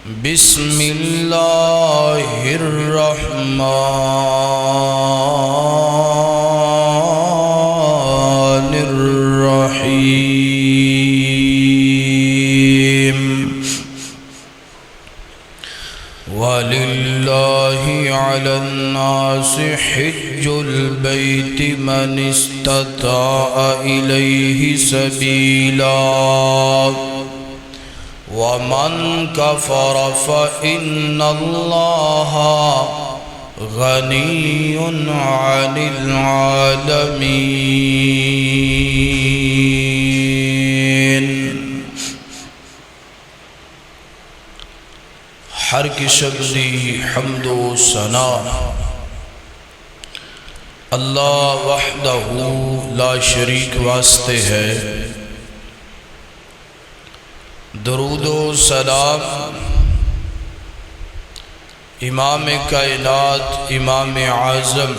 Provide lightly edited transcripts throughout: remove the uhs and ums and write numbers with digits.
بسم اللہ الرحمن الرحیم وَلِلَّهِ عَلَى النَّاسِ حِجُّ الْبَيْتِ مَنِ اسْتَطَاعَ إِلَيْهِ سَبِيلًا وَمَنْ كَفَرَ فَإِنَّ اللَّهَ غَنِيٌّ عَنِ الْعَالَمِينَ۔ ہر قسم دی حمد و ثنا اللہ وحدہ لا شریک واسطے ہے۔ درود و سلام امام کائنات، امام اعظم،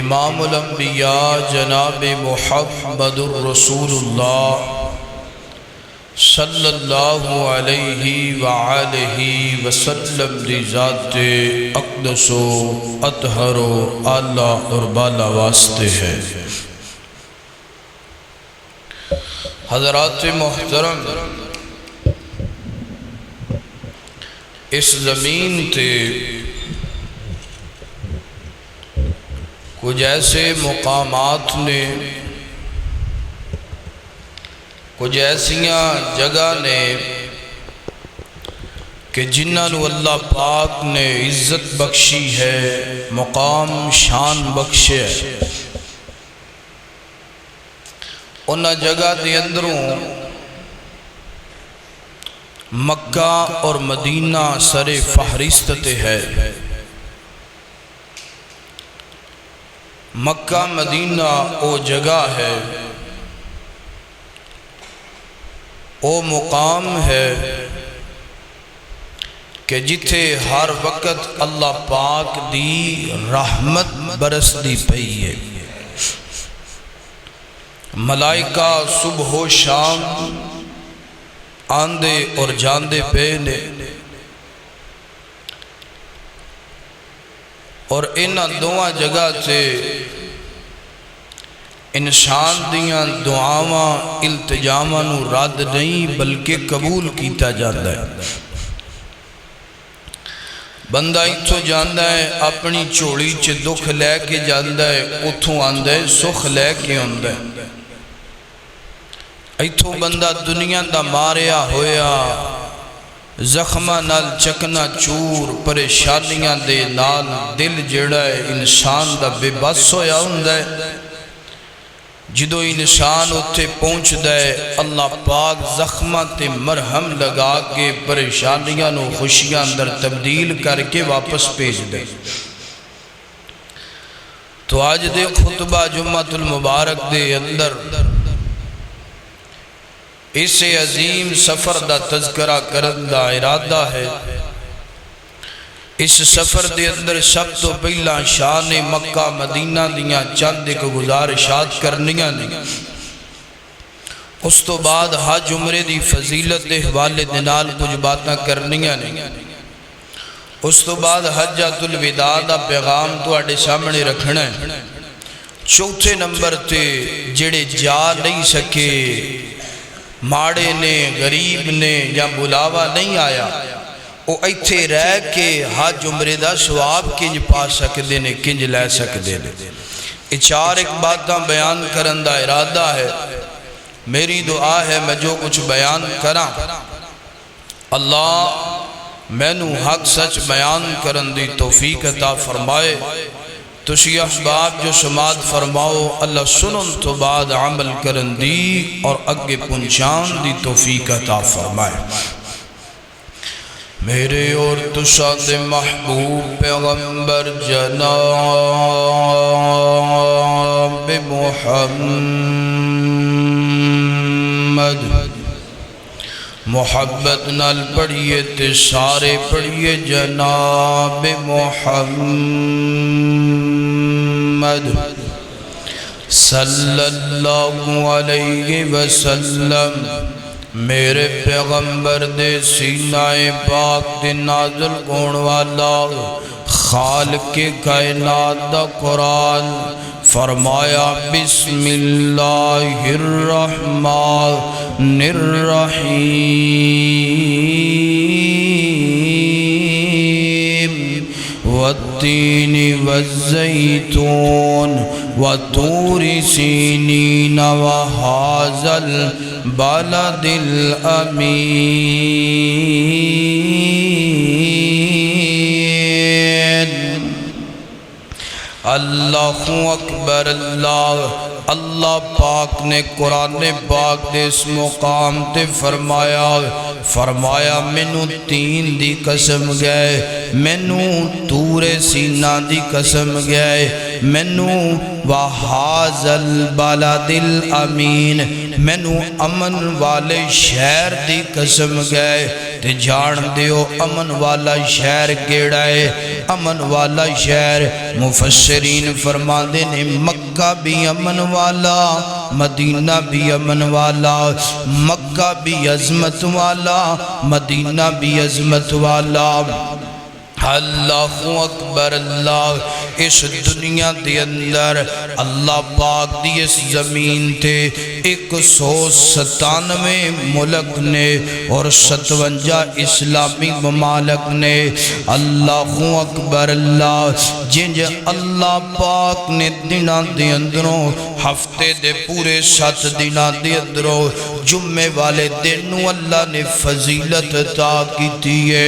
امام الانبیاء جناب محمد الرسول اللہ صلی اللہ علیہ وآلہ وسلم دی ذات اقدس و اطہر و اعلیٰ اور بالا واسطے ہے۔ حضرات محترم، اس زمین تے کچھ ایسے مقامات نے، کچھ ایسیاں جگہ نے کہ جنہوں اللہ پاک نے عزت بخشی ہے، مقام شان بخشے ہے۔ انہاں جگہ دے اندروں مکہ اور مدینہ سر فہرست تے ہے۔ مکہ مدینہ او جگہ ہے، او مقام ہے کہ جتھے ہر وقت اللہ پاک دی رحمت برس دی پئی ہے۔ ملائکہ صبح و شام آندے اور جاندے پے نے، اور انہاں دعا جگہ سے انسان دیاں دعاواں التجاواں نو رد نہیں بلکہ قبول کیتا جاتا ہے۔ بندہ اتھوں جاندہ ہے، اپنی چوڑی چ دکھ لے کے جاندہ ہے، اتھوں آندہ ہے سکھ لے کے آندہ ہے۔ ایتھوں بندہ دنیا دا ماریا ہویا، زخمہ نال چکنا چور، پریشانیاں دے نال دل جڑا ہے انسان دا بے بس ہویا ہوندہ ہے۔ جدو انسان اتھے پہنچ دے، اللہ پاک زخمہ تے مرہم لگا کے پریشانیاں نو خوشیاں اندر تبدیل کر کے واپس پیج دے۔ تو آج دے خطبہ جمعۃ المبارک دے اندر اس عظیم سفر دا تذکرہ کرن دا ارادہ ہے۔ اس سفر دے اندر سب تو پہلا شان مکہ مدینہ دیاں چند ایک گزارشات کرنیاں نے، اس تو بعد حج عمرے دی فضیلت دے حوالے دے نال کچھ باتاں کرنیاں نے، اس تو بعد حجۃ الوداع دا پیغام تواڈے سامنے رکھنا ہے۔ چوتھے نمبر تے جڑے جا نہیں سکے، ماڑے نے، غریب نے یا بلاوا نہیں آیا، وہ ایتھے رہ کے حج عمرے دا ثواب کنج پا سکدے نے، کنج لے سکدے نے۔ چار ایک باتاں بیان کرن دا ارادہ ہے۔ میری دعا ہے میں جو کچھ بیان کراں، اللہ میں نو حق سچ بیان کرن دی توفیق عطا فرمائے۔ تسی احباب جو سماعت فرماؤ، اللہ سنن تو بعد عمل کرن دی اور اگے پنچان دی توفیق عطا فرمائے۔ میرے اور تساد محبوب پیغمبر جناب محمد محبت نال پڑھیے تے سارے پڑھیے جناب محمد صلی اللہ علیہ وسلم۔ میرے پیغمبر دے سینہ پاک دے نازل کون والا خالق کائنات دا قرآن فرمایا بسم اللہ الرحمن الرحیم والتین والزیتون وطور سینین وہذا البلد الامین اللہ اکبر اللہ پاک نے قرآن پاک دے اس مقام تے فرمایا مینوں تین دی قسم گئے مینوں طور سینہ دی قسم گئے مینوں وہذا البلد الامین مینوں امن والے شہر دی قسم گئے تے جان دیو امن والا شہر کیڑا ہے امن والا شہر مفسرین فرماندے نے مکہ بھی امن والا مدینہ بھی امن والا مکہ بھی عظمت والا مدینہ بھی عظمت والا اللہ اکبر اللہ اس دنیا دے اندر اللہ پاک دی اس زمین تے 197 ملک نے اور 57 اسلامی ممالک نے اللہ اکبر اللہ جنج اللہ پاک نے دنوں دے اندروں ہفتے دے پورے 7 دنوں دے اندروں جمعے والے دنوں اللہ نے فضیلت عطا کی ہے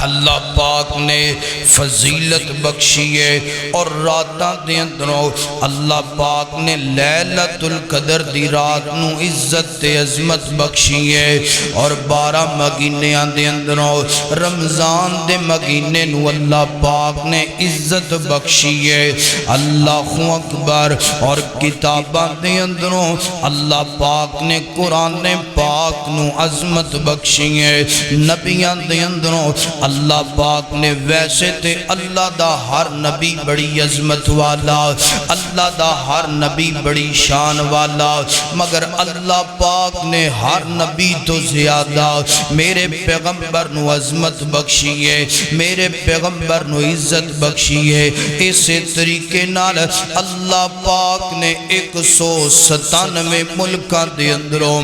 اللہ پاک نے فضیلت بخشی ہے اور راتاں دے اندروں اللہ پاک نے لیلۃ القدر دی رات نو عزت تے عظمت بخشی ہے اور 12 مہینیاں دے اندروں رمضان دے مہینے نو اللہ پاک نے عزت بخشی ہے اللہ اکبر اور کتاباں دے اندروں اللہ پاک نے قرآن پاک نو عظمت بخشی ہے نبیاں دے اندروں اللہ پاک نے ویسے تے اللہ دا ہر نبی بڑی عظمت والا اللہ دا ہر نبی بڑی شان والا مگر اللہ پاک نے ہر نبی تو زیادہ میرے پیغمبر نو عظمت بخشی ہے میرے پیغمبر نو عزت بخشی ہے اسی طریقے نال اللہ پاک نے 197 ملکاں دے اندروں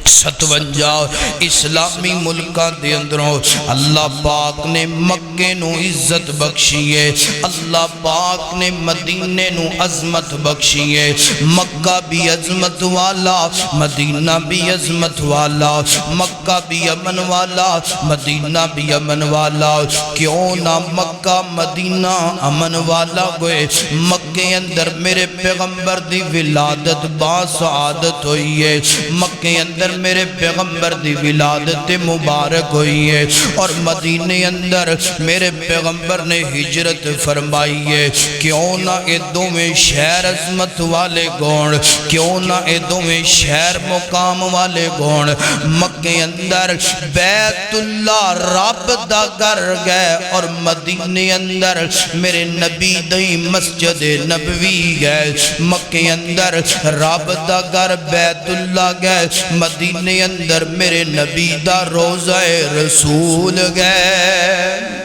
57 اسلامی ملکاں دے اندروں اللہ پاک نے مکے نو عزت بخشی ہے اللہ پاک نے مدینے نو عظمت بخشی ہے مکہ بھی عظمت والا مدینہ بھی عظمت والا مکہ بھی امن والا مدینہ بھی امن والا کیوں نہ مکہ مدینہ امن والا ہوئے مکے اندر میرے پیغمبر دی ولادت باسعادت ہوئی ہے مکے اندر میرے پیغمبر دی ولادت مبارک ہوئی ہے اور مدینے اندر میرے پیغمبر نے ہجرت فرمائی ہے کیوں نہ اے دوویں شہر عظمت والے گون کیوں نہ اے دوویں شہر مقام والے گون مکے اندر بیت اللہ رب دا گھر گئے اور مدینے اندر میرے نبی دی مسجد نبوی گئے مکے اندر رب دا گھر بیت اللہ گئے مدینے اندر میرے نبی دا روضہ رسول گئے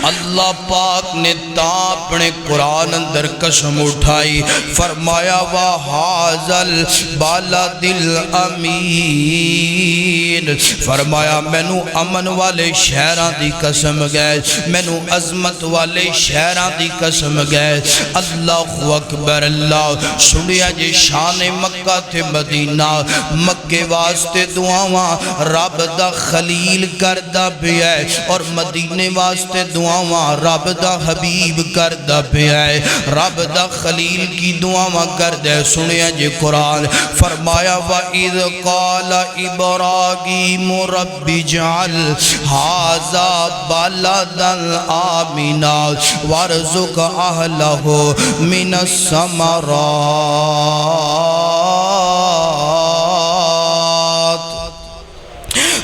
اللہ پاک نے تا اپنے قرآن اندر قسم اٹھائی فرمایا وَهَذَا الْبَلَدِ الْأَمِينَ فرمایا مینوں امن والے شہراں دی قسم گئے مینوں عظمت والے شہراں دی قسم گئے اللہ اکبر اللہ سنیا جی شان مکہ تھے مدینہ مکے واسطے دعاواں رب دا خلیل کردہ بھی ہے اور مدینے واسطے دعاواں رب دا حبیب کردہ بھی ہے رب دا خلیل کی دعاواں کردہ سنیا جی قرآن فرمایا وَإِذْ قَالَ إِبْرَاهِيمُ رَبِّ اجْعَلْ هَٰذَا بَلَدًا آمِنًا وَارْزُقْ أَهْلَهُ مِنَ الثَّمَرَاتِ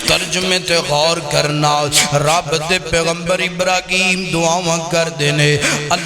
ترجمے تے غور کرنا رب دے پیغمبر ابراہیم دعاواں کر دینے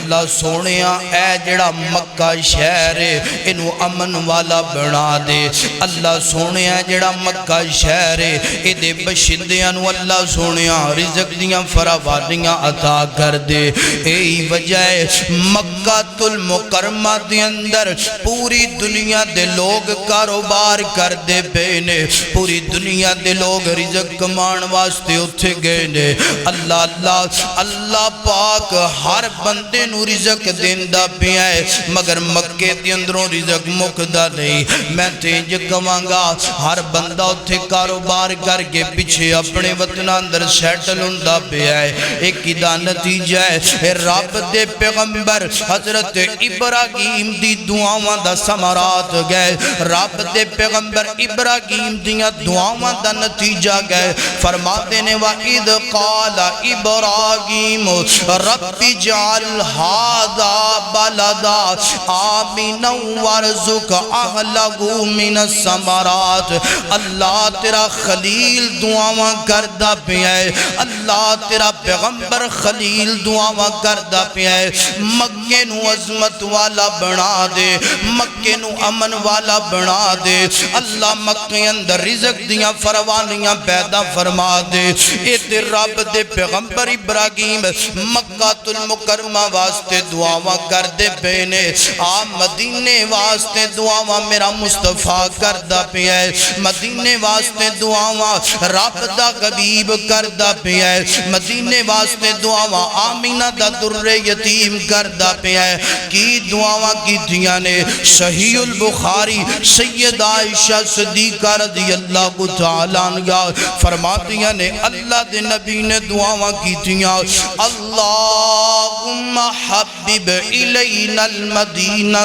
اللہ سونیا اے جڑا مکہ شہر ہے انہوں امن والا بنا دے اللہ سونیا جڑا مکہ شہر ہے ادھے بشندیاں نو اللہ سونیا رزق دیاں فراوانیاں عطا کر دے ای وجہ مکہ المکرمہ دے اندر پوری دنیا دے لوگ کاروبار کر دے پینے پوری دنیا دے لوگ رزق کمان واسطے اتھے گئے نے اللہ اللہ اللہ پاک ہر بندے نو رزق دیندہ پیا ہے مگر مکے دے اندروں رزق مکدہ نہیں میں تینج کمانگا ہر بندہ اتھے کاروبار کر کے پیچھے اپنے وطن اندر سیٹل ہوندہ پیا ہے ایک دا نتیجہ ہے رب دے پیغمبر حضرت ابراہیم دی دعاواں دا ثمرات گئے رب دے پیغمبر ابراہیم دیاں دعاواں دا نتیجہ گئے فرماتے نے وَإِذْ قَالَ إِبْرَاهِيمُ رَبِّ اجْعَلْ هَذَا بَلَدًا آمِنًا وَارْزُقْ أَهْلَهُ مِنَ الثَّمَرَاتِ اللہ تیرا خلیل دعاواں کردہ پیا ہے اللہ تیرا پیغمبر خلیل دعاواں کردہ پیا ہے مکے نو عظمت والا بنا دے مکے نو امن والا بنا دے اللہ مکے اندر رزق دیاں فروانیاں پیدا فرما دے اے رب دے پیغمبر ابراہیم مکہ المکرمہ واسطے دعاواں کر دے پینے مدینے واسطے دعاواں میرا مصطفیٰ کردہ پہ ہے مدینے واسطے دعاواں رب دا غبیب کردہ پہ ہے مدینے واسطے دعاواں آمینہ دا در یتیم کردہ پہ ہے کی دعاواں کی دیا نے صحیح البخاری سید عائشہ صدیقہ رضی اللہ تعالیٰ عنہ فرماتیاں نے اللہ دے نبی نے دعاواں کی دیا اللہم حبب الینا المدینہ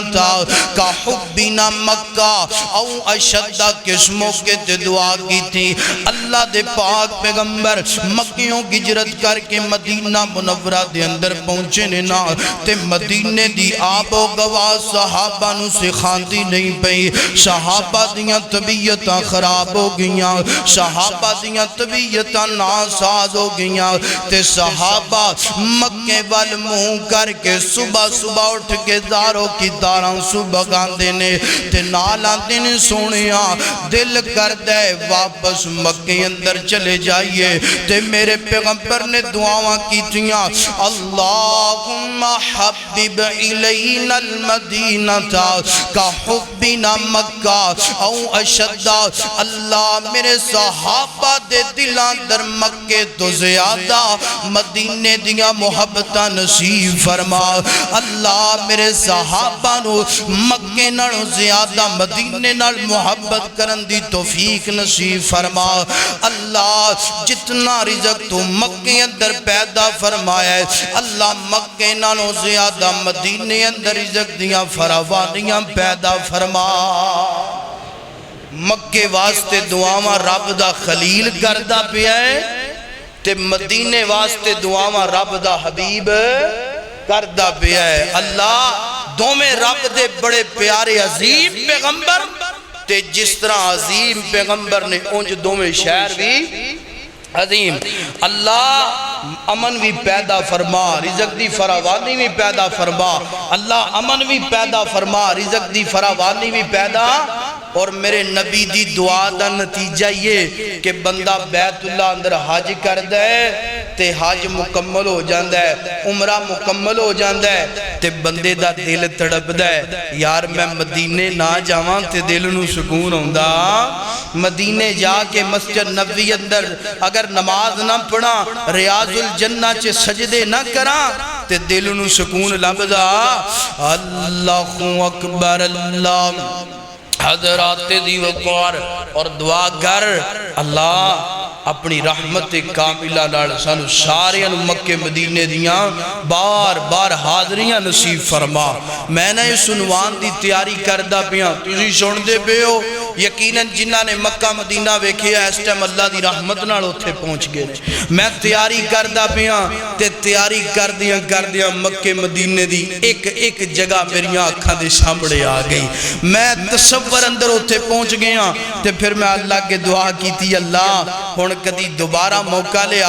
کا حبنا مکہ او اشدہ قسموں کے تے دعا کی تھی اللہ دے پاک پیغمبر مکیوں کی ہجرت کر کے مدینہ منورہ دے اندر پہنچے نا تے مدینے دی آب و گواہ صحابہ نو سے خاندی نہیں پئی صحابہ دیاں طبیعتاں خراب ہو گئیاں صحابہ دیاں طبیعتاں ناساز ہو گئیاں تے صحابہ مکے وال منہ کر کے صبح صبح اٹھ کے داروں کی داراں صبح گاندے نے تے نالاں دن سونیاں دل کر دے واپس مکے اندر چلے جائیے تے میرے پیغمبر نے دعاواں کی تھیاں اللہم حبب الینا المدینہ کا حبنا مکہ او اشدہ اللہ میرے صحابہ دے دلان در مکے تو زیادہ مدینے دیا محبتہ نصیب فرما اللہ میرے صحابہ نو مکے نڑو زیادہ مدینے نڑ محبت کرن دی توفیق نصیب فرما اللہ جتنا رزق تو مکے اندر پیدا فرمایا ہے اللہ مکے نڑو زیادہ مدینے اندر رزق دیا فراوانیاں پیدا فرما مکے واسطے دعاواں رب دا خلیل کردہ پیا ہے تے مدینے واسطے دعاواں رب دا حبیب کردہ پیا ہے اللہ دو میں رب دے بڑے پیارے عظیم پیغمبر تے جس طرح عظیم پیغمبر نے انج دو میں شہر بھی عظیم اللہ امن بھی پیدا فرما رزق دی فراوانی بھی پیدا فرما اللہ امن بھی پیدا فرما رزق دی فراوانی بھی پیدا اور میرے نبی دی دعا دا نتیجہ یہ کہ بندہ بیت اللہ اندر حج کر دے تے حج مکمل ہو جاندہ ہے عمرہ مکمل ہو جاندہ ہے تے بندے دا دل تڑپ دے یار میں مدینے نہ جاواں تے دل نو سکون ہوندہ مدینے جا کے مسجد نبوی اندر اگر نماز نہ پڑھا ریاض الجنہ چے سجدے نہ کرا تے دل نو سکون لبدا اللہ اکبر اللہ حضرات دی وقار اور دعا کر اللہ اپنی رحمت کاملہ لال سانو سارے مکے مدینے دیاں بار بار حاضریاں نصیب فرما میں نے اس عنوان دی تیاری کردہ پیاں تُسی سن دے پہ ہو یقیناً جنہاں نے مکہ مدینہ ویکھیا اس ٹائم اللہ دی رحمت نال اوتھے پہنچ گئے میں تیاری کردہ پیاں تے تیاری کردیاں مکے مدینے دی ایک جگہ میریاں آنکھاں دے سامنے آ گئی میں تصور اندر اوتھے پہنچ گیا تے پھر میں اللہ کے دعا کی تھی اللہ ہن کدی دوبارہ موقع لے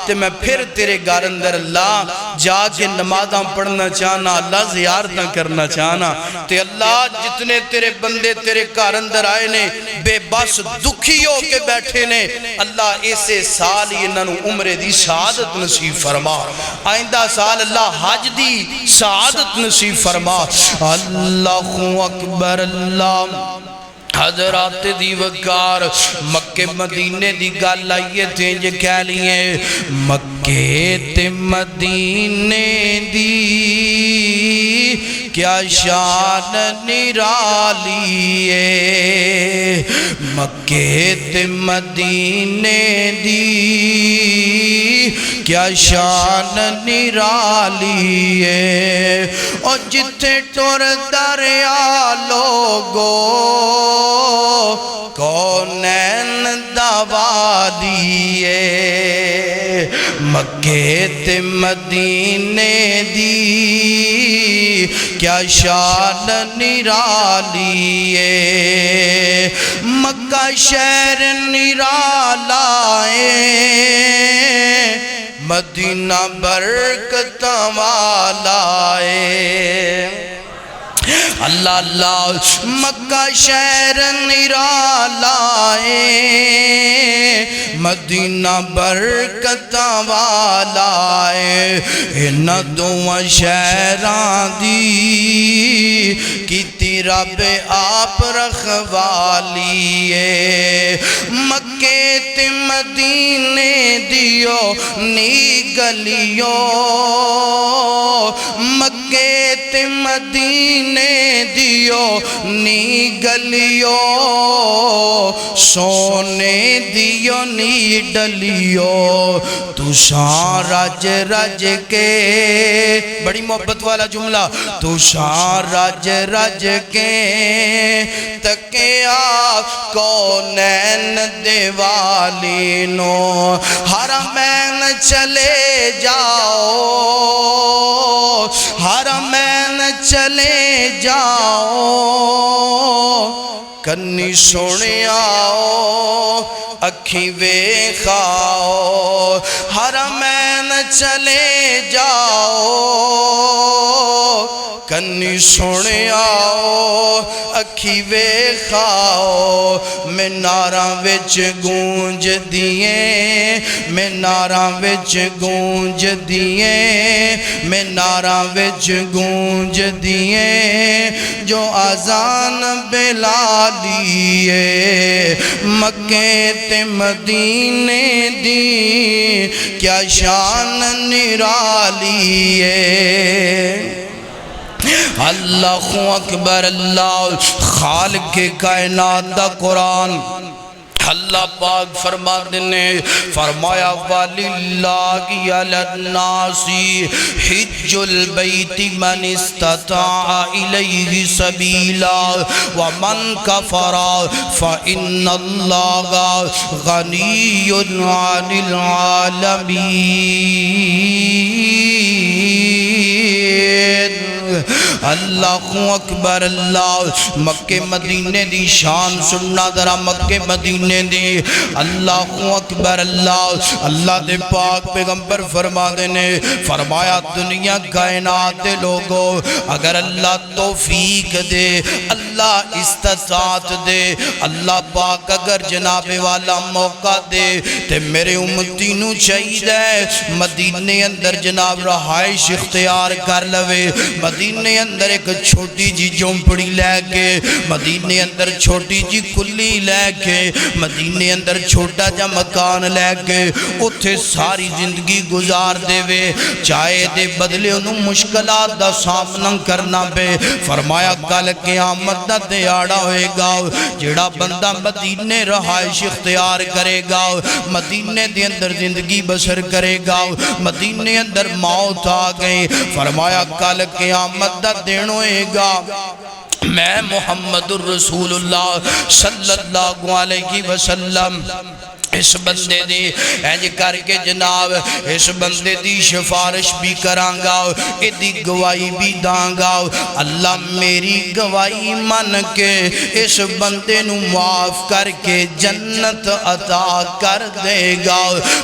تے میں پھر تیرے گھر اندر اللہ جا کے نمازاں پڑھنا چاہنا، اللہ زیارتاں کرنا چاہنا۔ تے اللہ جتنے تیرے بندے تیرے گھر اندر آئے نے بے بس دکھی ہو کے بیٹھے نے، اللہ اسے سال ہی انہاں نوں عمرے دی سعادت نصیب فرما، آئندہ سال اللہ حج دی سعادت نصیب فرما۔ اللہ اکبر اللہ۔ حضرات دی وقار مکہ مدینے دی گل آئیے تھے جو کہہ لیے مکہ تے مدینے دی کیا شان نرالی ہے، مکہ تے مدینے دی کیا شان نرالی ہے، اور جتھے ٹر دریا لوگو کونین دوالی ہے، مکہ تے مدینے دی کیا شان نرالی ہے، مکہ شہر نرالا ہے، مدینہ برکت والا ہے۔ اللہ اللہ مکہ شہر نرالا ہے، مدینہ برکت والا ہے، انہاں دوواں شہراں دی کیتی رب آپ رکھوالی ہے، مکہ تے مدینے دیو نی گلیو، مکہ تے مدینے دیو نی گلیو، سونے دیو نی ڈلیو، تُشاں رج رج کے، بڑی محبت والا جملہ، تُشاں رج رج کے تکیا کونین دیوالی نو، حرمین چلے جاؤ، حرمین چلے جاؤ، کنی سنے آؤ، اکھی ویکھاؤ، حرمین چلے جاؤ، کنی سنے آؤ، اکھی ویکھاؤ، میناراں وچ گونج دیئے، میناراں وچ گونج دیئے، میناراں وچ گونج دیئے، جو اذان بلالی ہے، مکہ تے مدینے دی کیا شان نرالی ہے۔ اللہ اکبر اللہ۔ خالق کائنات دا قرآن اللہ پاک فرما دینے فرمایا وَلِلَّهِ عَلَى النَّاسِ حِجُّ الْبَيْتِ مَنِ اسْتَطَاعَ إِلَيْهِ سَبِيلًا وَمَنْ كَفَرَ فَإِنَّ اللَّهَ غَنِيٌّ عَنِ الْعَالَمِينَ۔ اللہ اکبر اللہ۔ مکہ مدینے دی شان سننا ذرا، مکہ مدینے دی۔ اللہ اکبر اللہ۔ اللہ دے پاک پیغمبر فرما دینے فرمایا دنیا کائنات دے لوگو اگر اللہ توفیق دے، اللہ استطاعت دے، اللہ پاک اگر جناب والا موقع دے تے میرے امتی نو چاہیے مدینے اندر جناب رہائش اختیار کر لوے، مدینے اندر ایک چھوٹی جی جھونپڑی لے کے، مدینے اندر چھوٹی جی کلی لے کے، مدینے اندر چھوٹا جا مکان لے کے اتھے ساری زندگی گزار دے وے، چاہے دے بدلے انہوں مشکلات دا سامنا کرنا پہ۔ فرمایا کل قیامت دا دیاڑا ہوئے گا جڑا بندہ مدینے رہائش اختیار کرے گا، مدینے دے اندر زندگی بسر کرے گا، مدینے اندر موت آ گئی۔ فرمایا کل قیامت دا دن ہوئے گا، میں محمد الرسول اللہ صلی اللہ علیہ وسلم اس بندے دی اینج کر کے جناب اس بندے دی شفارش بھی کرانگا ایدی گواہی بھی دانگا اللہ میری گواہی من کے اس بندے نو معاف کر کے جنت عطا کر دے گا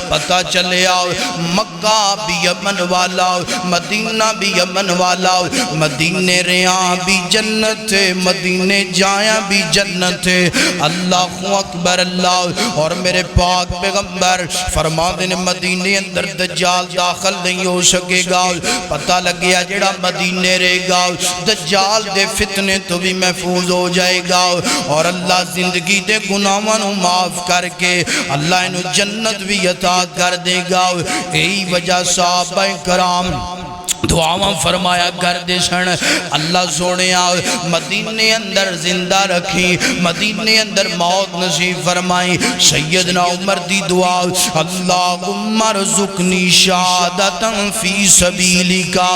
پتہ چلے آؤ مکہ بھی امن والا مدینہ بھی امن والا مدینے ریاں بھی جنت ہے مدینے جایاں بھی جنت ہے اللہ اکبر اللہ اور میرے پاک پیغمبر فرما دینے مدینے اندر دجال داخل نہیں ہو سکے گا پتہ لگیا جڑا مدینے رہے گا دجال دے فتنے تو بھی محفوظ ہو جائے گا اور اللہ زندگی دے گناہوں معاف کر کے اللہ انہوں جنت بھی عطا کر دے گا یہی وجہ صحابہ کرام دعاواں فرمایا کر دے سن اللہ سونے آؤ مدینے اندر زندہ رکھی مدینے اندر موت نصیب فرمائی سیدنا عمر دی دعا اللہم ارزقنی شہادتا فی سبیلکا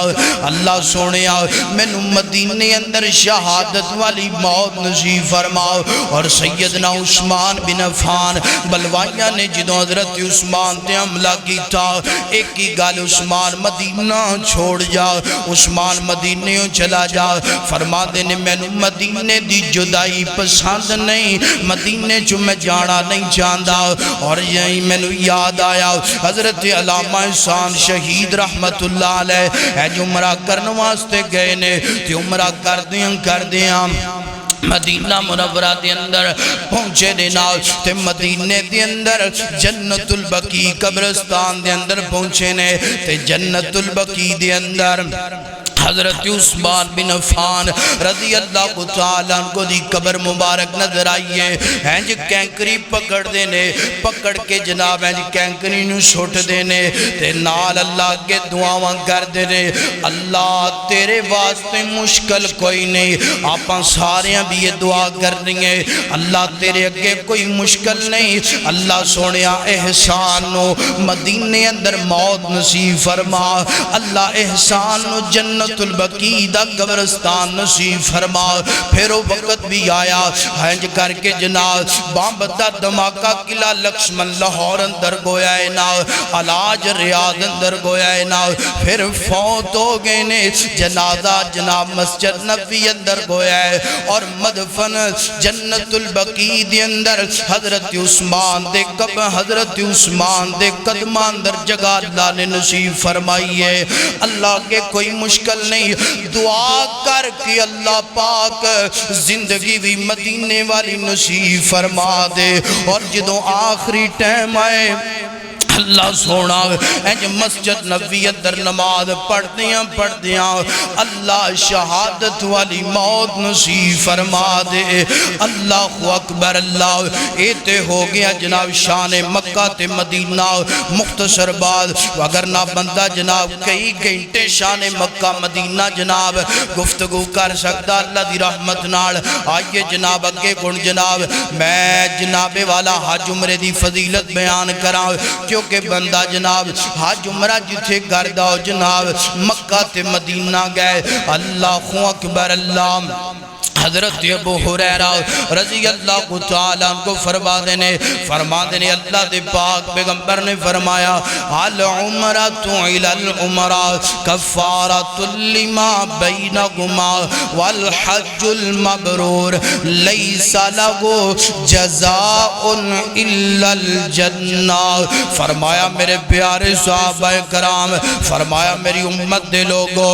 اللہ سونے آؤ میں نے مدینے اندر شہادت والی موت نصیب فرماؤ اور سیدنا عثمان بن عفان بلوائیاں نے جدوں حضرت عثمان تے حملہ کی تھا ایک ہی گال عثمان مدینہ چھوڑ جا عثمان مدینے چلا جا فرما دینے میں نے مدینے دی جدائی پسند نہیں مدینے جو میں جانا نہیں چاہتا اور یہی میں نے یاد آیا حضرت علامہ احسان شہید رحمت اللہ علیہ اے جو عمرہ کرنے واسطے گئے نے تی عمرہ کر دیاں مدینہ منورہ دے اندر پہنچے دینا تے مدینہ دے اندر جنت البقیع قبرستان دے اندر پہنچے نے تے جنت البقیع دے اندر حضرت عثمان بن عفان رضی اللہ تعالیٰ کو دی قبر مبارک نظر آئیے ہینج کینکری پکڑ دینے پکڑ کے جناب ہینج کینکری نو چھوٹ دینے تے نال اللہ کے دعاواں کر دینے اللہ تیرے واسطے مشکل کوئی نہیں آپاں ساریاں بھی یہ دعا کر رہی ہیں اللہ تیرے اگے کوئی مشکل نہیں اللہ سونیا احسان نو مدینے اندر موت نصیب فرما اللہ احسان نو جنت البقیع دا قبرستان نصیب فرما پھر وہ وقت بھی آیا ہنج کر کے جناب بامبدہ دھماکہ قلعہ لکشمن لاہور اندر گویا ہے نا علاج ریاض اندر گویا ہے نا پھر فوت ہو گئے نے جنازہ جناب مسجد نبی اندر گویا ہے اور مدفن جنت البقیع دے اندر حضرت عثمان دے حضرت عثمان دے قدمان در جگہ اللہ نے نصیب فرمائی ہے اللہ کے کوئی مشکل نہیں دعا کر کے اللہ پاک زندگی بھی مدینے والی نصیب فرما دے اور جدوں آخری ٹائم آئے اللہ سونا اینج مسجد نبی اندر نماز پڑھ دیاں اللہ شہادت والی موت نصیب فرما دے اللہ اکبر اللہ ایتے ہو گیا جناب شان مکہ تے مدینہ مختصر بعد اگر نہ بندہ جناب کئی گھنٹے شان مکہ مدینہ جناب گفتگو کر سکتا اللہ دی رحمت نال آئیے جناب اگے گن جناب میں جناب والا حج عمرے دی فضیلت بیان کراں کہ بندہ جناب حج عمرہ جتھے گردہ جناب مکہ تے مدینہ گئے اللہ اکبر اللہ حضرت ابو حریرہ رضی اللہ تعالیٰ کو فرما دینے اللہ دے پاک پیغمبر نے فرمایا العمرۃ الی العمرہ کفارۃ لما بینہما والحج المبرور لیس لہ جزاء الا الجنہ فرمایا میرے پیارے صحابہ کرام فرمایا میری امت دے لوگو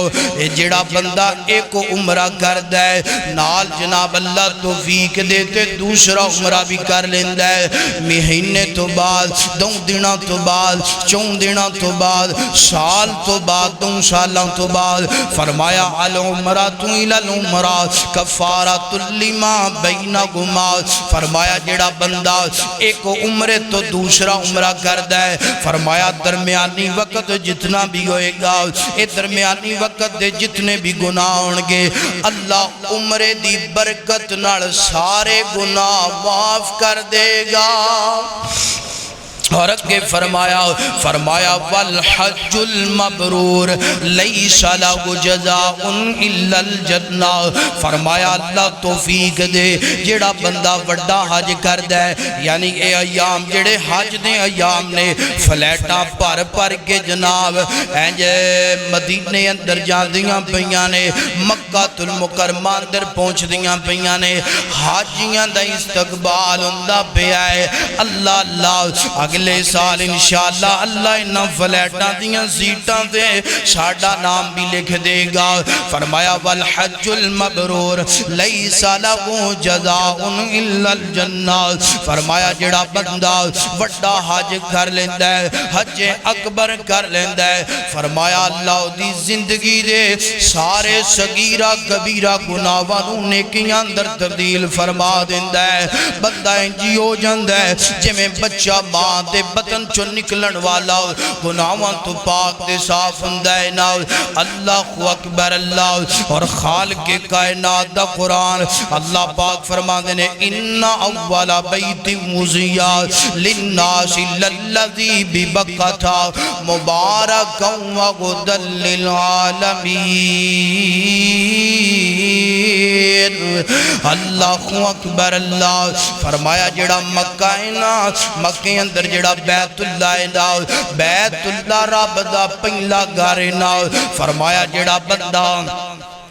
جڑا بندہ ایک عمرہ کر دے نال جناب اللہ توفیق دیتے دوسرا عمرہ بھی کر لیندہ ہے مہینے تو بعد دو دنوں تو بعد چون دنوں تو بعد سال تو بعد دو سالوں تو بعد فرمایا العمرۃ الی العمرہ کفارۃ لما بینہما فرمایا جڑا بندہ ایک عمرے تو دوسرا عمرہ کردہ ہے فرمایا درمیانی وقت جتنا بھی ہوئے گا اے درمیانی وقت دے جتنے بھی گناہ ہونگے اللہ عمرے دی برکت نال سارے گناہ معاف کر دے گا اور اگے فرمایا والحج المبرور لیس لہ جزاء الا الجنہ، فرمایا اللہ توفیق دے جیڑا بندہ وڈا حج کردہ ہے، یعنی اے ایام جیڑے حج دے ایام نے، فلیٹاں پر کے جناب مدینے اندر جاندیاں پیاں نے، مکہ المکرمہ اندر پہنچ دیاں پیاں نے، حاجیاں دا استقبال ہوندہ پیا ہے۔ اللہ اگلے سال انشاءاللہ اللہ انہاں فلیٹاں دیاں سیٹاں دے ساڑھا نام بھی لکھ دے گا۔ فرمایا والحج المبرور لیس لہ جزاء الا الجنہ، فرمایا جڑا بندہ وڈا حج کر لیندہ ہے، حج اکبر کر لیندہ ہے، فرمایا اللہ دی زندگی دے سارے صغیرہ کبیرہ گناہوں نیکیاں اندر تبدیل فرما دیندہ ہے۔ بندہ انجی ہو جاندہ ہے جمیں بچہ ماں دے بطن چو نکلن والا گناہوں تو پاک دے صاف ہندہ ہے نا۔ اللہ اکبر اللہ، اور خالق کائنات دا قرآن اللہ پاک فرما دینے اِنَّ اَوَّلَ بَيْتِ مُزِيَا لِلنَّاسِ لَلَّذِي بِبَكَّةَ مُبَارَكًا وَهُدًى لِلْعَالَمِينَ۔ اللہ اکبر اللہ، فرمایا جڑا مکہ ہے نا، مکہ اندر جڑا بیت اللہ ہے نا، بیت اللہ رب دا پہلا گھر ہے نا، فرمایا جڑا بندہ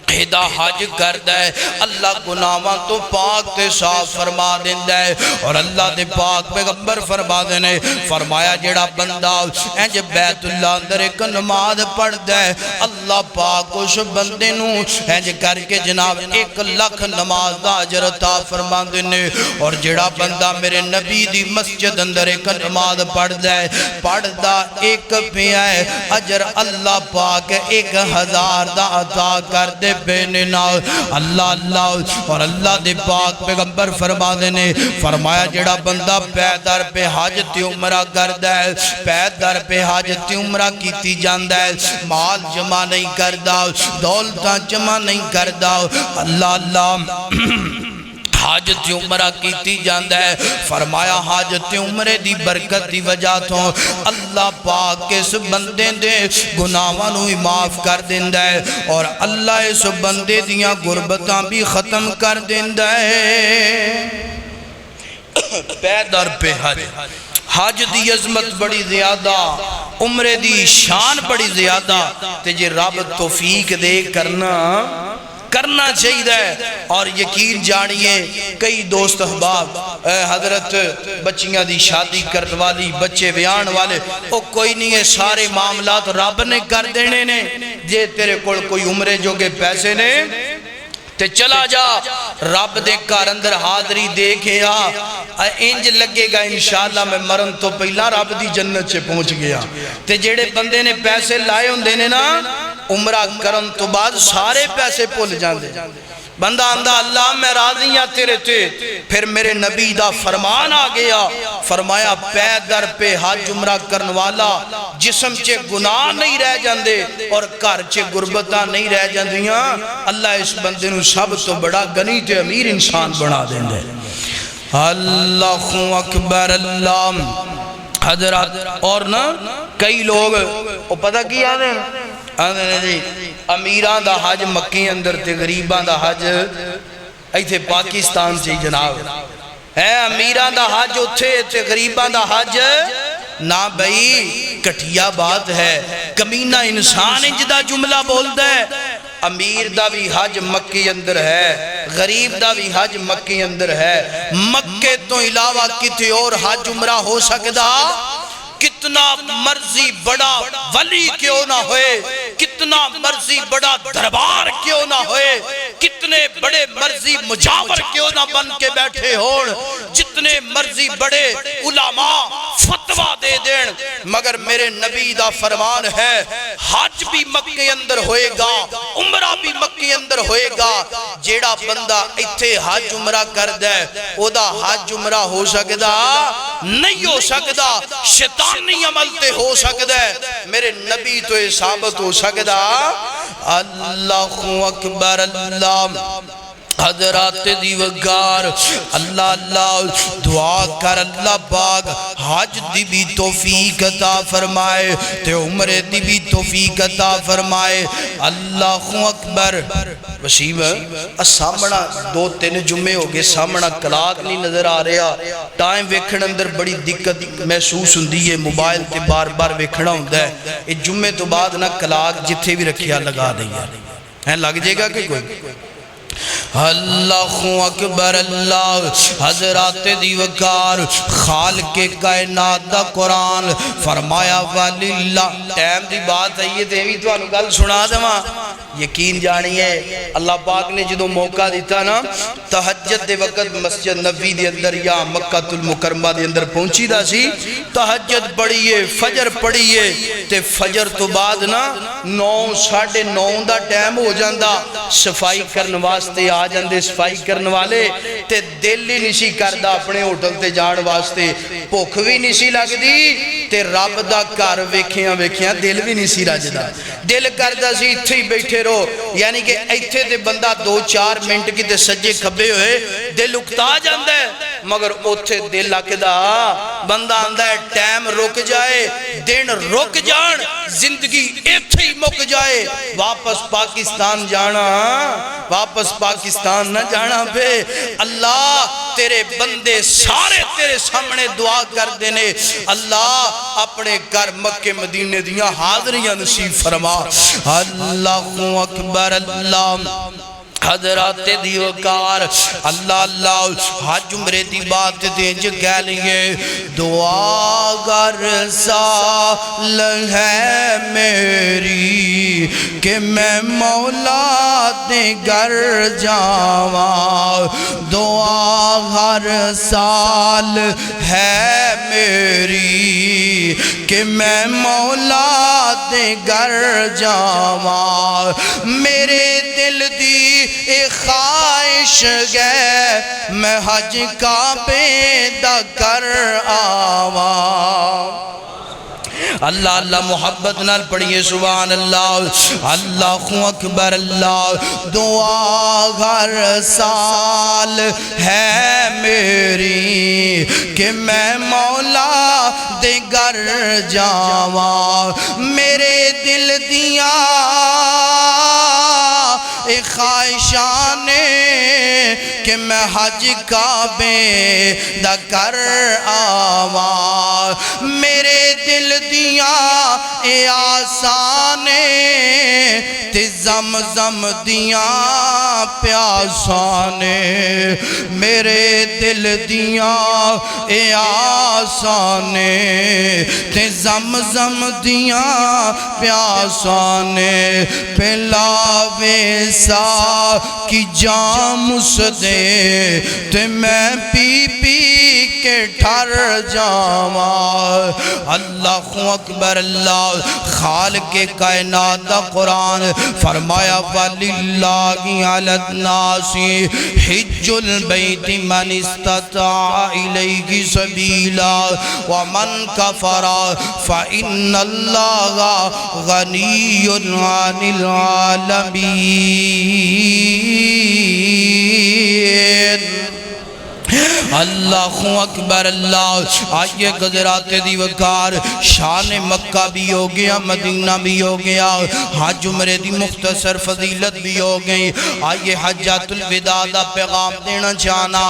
ہدا حج کردہ ہے اللہ گناہاں تو پاک تے صاف فرما دیندہ ہے۔ اور اللہ دے پاک پیغمبر فرما دینے فرمایا جڑا بندہ اینج بیت اللہ اندر ایک نماز پڑھ دے، اللہ پاک اس بندے نو اینج کر کے جناب 1,00,000 نماز دا اجر عطا فرما دینے۔ اور جڑا بندہ میرے نبی دی مسجد اندر ایک نماز پڑھ دے، پڑھ دا ایک پیا ہے اجر اللہ پاک 1,000 دا عطا کر دے بیننا۔ اللہ اور اللہ دے پاک پیغمبر فرما دینے فرمایا جڑا بندہ پیدر پہ حاجت عمرہ کردہ ہے، پیدر پہ حاجت عمرہ کیتی جاندہ ہے، مال جمع نہیں کردہ، دولتاں جمع نہیں کردہ، اللہ حاجت عمرہ کیتی جاندہ ہے، فرمایا حاجت عمرے دی برکت دی وجہ تو اللہ پاک اس بندے دے گناہاں نو معاف کر دیندہ ہے، اور اللہ اس بندے دیاں غربتاں بھی ختم کر دیندہ ہے۔ پیدر پہ حج، حج دی عظمت بڑی زیادہ، عمرے دی شان بڑی زیادہ، تے جے رب توفیق دے کرنا چاہیے۔ اور یقین جانیے کئی دوست احباب حضرت بچیاں دی شادی کرنے والی، بچے بیان والے، او کوئی نہیں ہے، سارے معاملات رب نے کر دینے نے، جے تیرے کوئی عمرے جو کے پیسے نے تے چلا جا رب دے کار اندر حاضری دیکھے انج لگے گا انشاءاللہ میں مرن تو پہلا رب دی جنت سے پہنچ گیا۔ تے جیڑے بندے نے پیسے لائے ہوں دینے نا عمرہ کرن تو بعد سارے پیسے پھول جاندے، بندہ اندہ اللہ میں راضی ہاں تیرے تے، پھر میرے نبی دا فرمان آ گیا، فرمایا پیدر پہ حج عمرہ کرن والا جسم چے گناہ نہیں رہ جاندے اور گھر چے غربتاں نہیں رہ جاندیاں، اللہ اس بندے نو سب تو بڑا غنی تے امیر انسان بنا دیندے۔ اللہ اکبر اللہ حضرات، اور نا کئی لوگ وہ پتہ کیا دیں جی امیران دا حج مکی اندر تے غریبان دا حج ایتھے پاکستان سے جناب ہے، امیران دا حج اتھے تے غریبان دا حج نا بھئی کٹھیا بات ہے، کمینہ انسان انجدہ جملہ بول دے۔ امیر دا بھی حج مکی اندر ہے، غریب دا بھی حج مکی اندر ہے، مکے تو علاوہ کتے اور حج عمرہ ہو سکتا، کتنا مرضی بڑا ولی کیوں نہ ہوئے، کتنا مرضی بڑا دربار کیوں نہ ہوئے، کتنے بڑے مرضی مجاور کیوں نہ بن کے بیٹھے ہون، جتنے مرضی بڑے علماء فتوہ دے دین، مگر میرے نبی دا فرمان ہے حج بھی مکے اندر ہوئے گا، عمرہ بھی مکے اندر ہوئے گا، جیڑا بندہ ایتھے حج عمرہ کر دے او دا حج عمرہ ہو سکدا نہیں ہو سکدا، شیطانی عمل تے ہو سکدا ہے، میرے نبی تو ثابت ہو سکدا۔ اللہ اکبر اللہ حضرات دیوگار اللہ اللہ دعا کر اللہ پاک حج دی بھی توفیق عطا فرمائے تے عمرے دی بھی توفیق عطا فرمائے اللہ اکبر وسیم سامنا 2-3 جمعے ہو گئے سامنا کلاک نہیں نظر آ رہا ٹائم ویکھن اندر بڑی دقت محسوس ہوندی ہے موبائل تے بار بار ویکھنا ہوندا ہے یہ جمعے تو بعد نہ کلاک جتھے بھی رکھیا لگا دیا ہے لگ جائے گا کہ کوئی اللہ اکبر اللہ حضرات دیوکار خالق کائنات دا قرآن فرمایا والی اللہ ٹائم دی بات ہے یہ دیوی تو انہوں گل سنا دماں یقین جانی ہے اللہ پاک نے جدو موقع دیتا نا تہجد دے وقت مسجد نبی دے اندر یا مکہ المکرمہ دے اندر پہنچی دا سی تہجد پڑھئیے فجر پڑھئیے تے فجر تو بعد نا 9:30 دا ٹائم ہو جاندہ صفائی کرن واسطے آ جاندے صفائی کرن والے تے دل ہی نشی کردہ اپنے ہوٹل تے جان واسطے بھوک بھی نشی لگ دی تے رب دا کار ویکھیاں دل بھی نشی رجدا دل کردہ سی اتھے ہی بیٹھے رو یعنی کہ ایتھے تے بندہ 2-4 منٹ کی تے سجے کھبے ہوئے دل اکتا جاندہ ہے مگر اوتھے دل لکدا بندہ آندہ ہے ٹائم رک جائے دن رک جان زندگی ایتھے ہی مک جائے واپس پاکستان جانا واپس پاکستان نہ جانا پہ اللہ تیرے بندے سارے تیرے سامنے دعا کر دینے اللہ اپنے گھر مکہ مدینے دیاں حاضریاں نصیب فرما اللہ اکبر اللہ حضرات دیوکار اللہ اللہ حج عمرے دی بات دینج کہہ لیے دعا گر سال ہے میری کہ میں مولا دے گر جاواں دعا ہر سال ہے میری کہ میں مولا دے گر جاواں میرے دل دی ایک خواہش گئے میں حج کعبے دا کر آواں اللہ اللہ محبت نال پڑھئے سبحان اللہ اللہ اکبر اللہ دعا ہر سال ہے میری کہ میں مولا دے گر جاواں میرے دل دیاں ایک خواہشان کہ میں حج کعبے دا کر آواں میرے دل دیاں اے آسان تے زمزم دیاں پیاسان میرے دل دیاں اے آسان تے زمزم دیاں پیاسان پلاوے سا کی جام اس دے تے میں پی پی کے ٹھر جاواں اللہ اکبر اللہ خالق کائنات دا قرآن فرمایا وَلِلَّهِ عَلَى النَّاسِ حِجُّ الْبَيْتِ مَنِ اسْتَطَاعَ إِلَيْهِ سَبِيلًا وَمَنْ كَفَرَ فَإِنَّ اللَّهَ غَنِيٌّ عَنِ الْعَالَمِينَ اللہ اکبر اللہ آئیے قدرات دیوکار شان مکہ بھی ہو گیا مدینہ بھی ہو گیا حج عمرے دی مختصر فضیلت بھی ہو گئی آئیے حجات الوداع دا پیغام دینا چاہنا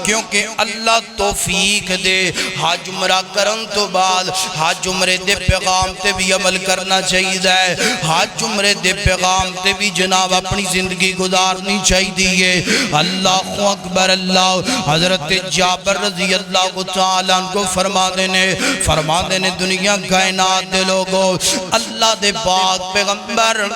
کیونکہ اللہ توفیق دے حج عمرہ کرن تو بعد حج عمرے دے پیغام تے بھی عمل کرنا چاہیے حج عمرے دے پیغام تے بھی جناب اپنی زندگی گزارنی چاہیے اللہ اکبر اللہ حضرت جابر رضی اللہ تعالیٰ کو فرما دینے دنیا کائنات دے لوگوں اللہ دے پاک پیغمبر